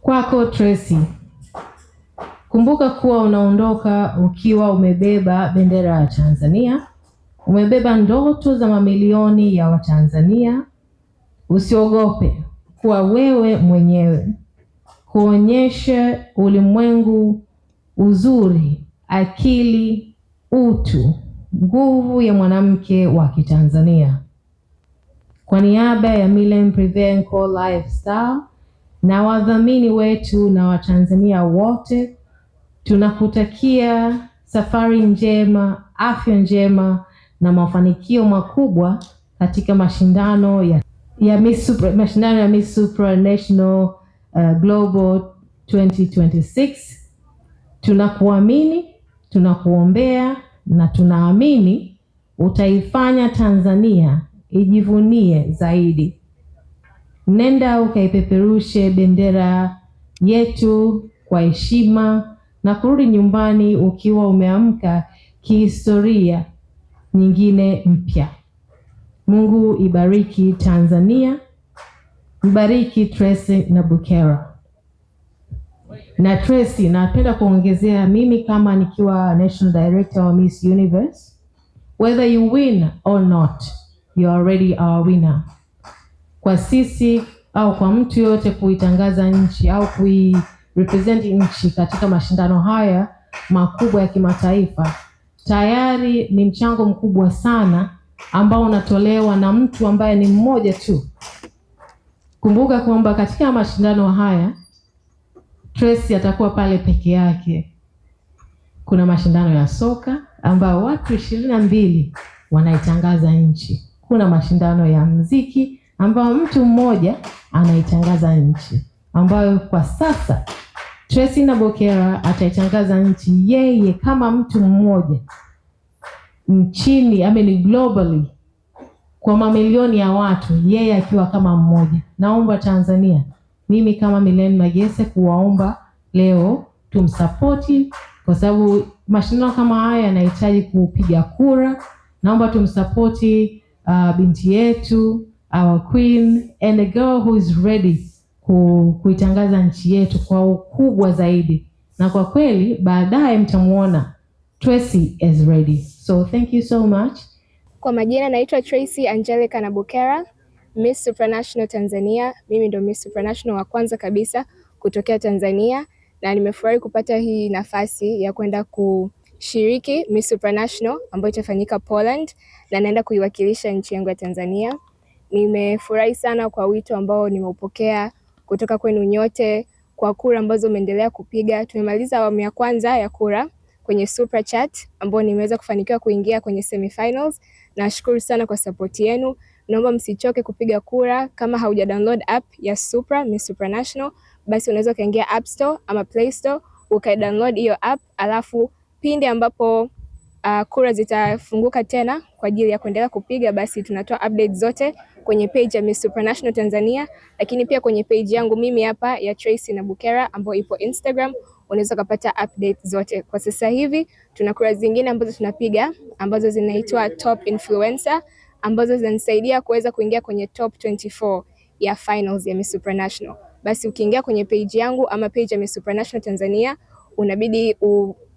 Kwako Tracy, kumbuka kuwa unaondoka ukiwa umebeba bendera ya Tanzania, umebeba ndoto za mamilioni ya Watanzania. Usiogope kuwa wewe mwenyewe, kuonyesha ulimwengu uzuri, akili, utu, nguvu ya mwanamke wa Kitanzania. Kwa niaba ya Milen Prevenco Lifestyle na wadhamini wetu na Watanzania wote, tunakutakia safari njema, afya njema na mafanikio makubwa katika mashindano ya Miss Supranational Global 2026. Tunakuamini, tunakuombea na tunaamini utaifanya Tanzania ijivunie zaidi. Nenda ukaipeperushe bendera yetu kwa heshima na kurudi nyumbani ukiwa umeamka kihistoria nyingine mpya. Mungu ibariki Tanzania, mbariki Tracy Nabukera. Na Tracy, napenda kuongezea mimi kama nikiwa National Director wa Miss Universe, whether you win or not, you are already our winner. Kwa sisi au kwa mtu yote kuitangaza nchi au kuirepresent nchi katika mashindano haya makubwa ya kimataifa, tayari ni mchango mkubwa sana ambao unatolewa na mtu ambaye ni mmoja tu. Kumbuka kwamba katika mashindano haya Tracy atakuwa pale peke yake. Kuna mashindano ya soka ambao watu 22 wanaitangaza nchi. Kuna mashindano ya muziki ambao mtu mmoja anaitangaza nchi, ambayo kwa sasa Tracy Nabukera ataitangaza nchi yeye kama mtu mmoja nchini, ni globally kwa mamilioni ya watu, yeye akiwa kama mmoja. Naomba Tanzania, mimi kama Milen Magese kuwaomba leo tumsapoti, kwa sababu mashindano kama haya yanahitaji kupiga kura. Naomba tumsapoti binti yetu, our queen and a girl who is ready kuitangaza nchi yetu kwa ukubwa zaidi, na kwa kweli baadaye mtamuona Tracy is ready. So thank you so much. Kwa majina naitwa Tracy Angelica Nabukera, Miss Supranational Tanzania. Mimi ndo Miss Supranational wa kwanza kabisa kutokea Tanzania, na nimefurahi kupata hii nafasi ya kwenda kushiriki Miss Supranational ambayo itafanyika Poland, na naenda kuiwakilisha nchi yangu ya Tanzania. Nimefurahi sana kwa wito ambao nimeupokea kutoka kwenu nyote, kwa kura ambazo umeendelea kupiga. Tumemaliza awamu ya kwanza ya kura kwenye Super Chat ambao nimeweza kufanikiwa kuingia kwenye semifinals. Nashukuru sana kwa support yenu. Naomba msichoke kupiga kura. Kama hauja download app ya Supra, Miss Supranational, basi unaweza kaingia App Store ama Play Store ukaidownload hiyo app, alafu pindi ambapo kura zitafunguka tena kwa ajili ya kuendelea kupiga, basi tunatoa updates zote kwenye page ya Miss Supranational Tanzania, lakini pia kwenye page yangu mimi hapa ya Tracy Nabukera ambayo ipo Instagram, unaweza kupata updates zote. Kwa sasa hivi tuna kura zingine ambazo tunapiga ambazo zinaitwa Top Influencer, ambazo zinanisaidia kuweza kuingia kwenye Top 24 ya finals ya Miss Supranational. Basi ukiingia kwenye page yangu ama page ya Miss Supranational Tanzania, unabidi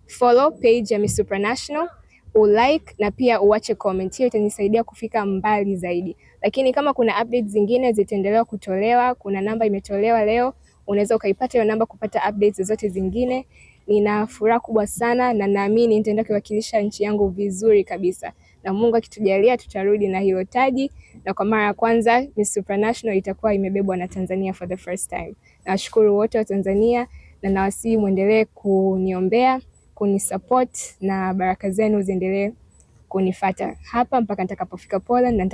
follow page ya Miss Supranational, ulike na pia uache comment. Hiyo itanisaidia kufika mbali zaidi. Lakini kama kuna updates zingine zitaendelea kutolewa, kuna namba imetolewa leo, unaweza ukaipata hiyo namba kupata updates zote zingine. Nina furaha kubwa sana na naamini nitaenda kuwakilisha nchi yangu vizuri kabisa. Na Mungu akitujalia tutarudi na hiyo taji, na kwa mara ya kwanza Miss Supranational itakuwa imebebwa na Tanzania for the first time. Nashukuru wote wa Tanzania na nawasihi muendelee kuniombea, kunisupport na baraka zenu ziendelee kunifuata hapa mpaka nitakapofika Poland na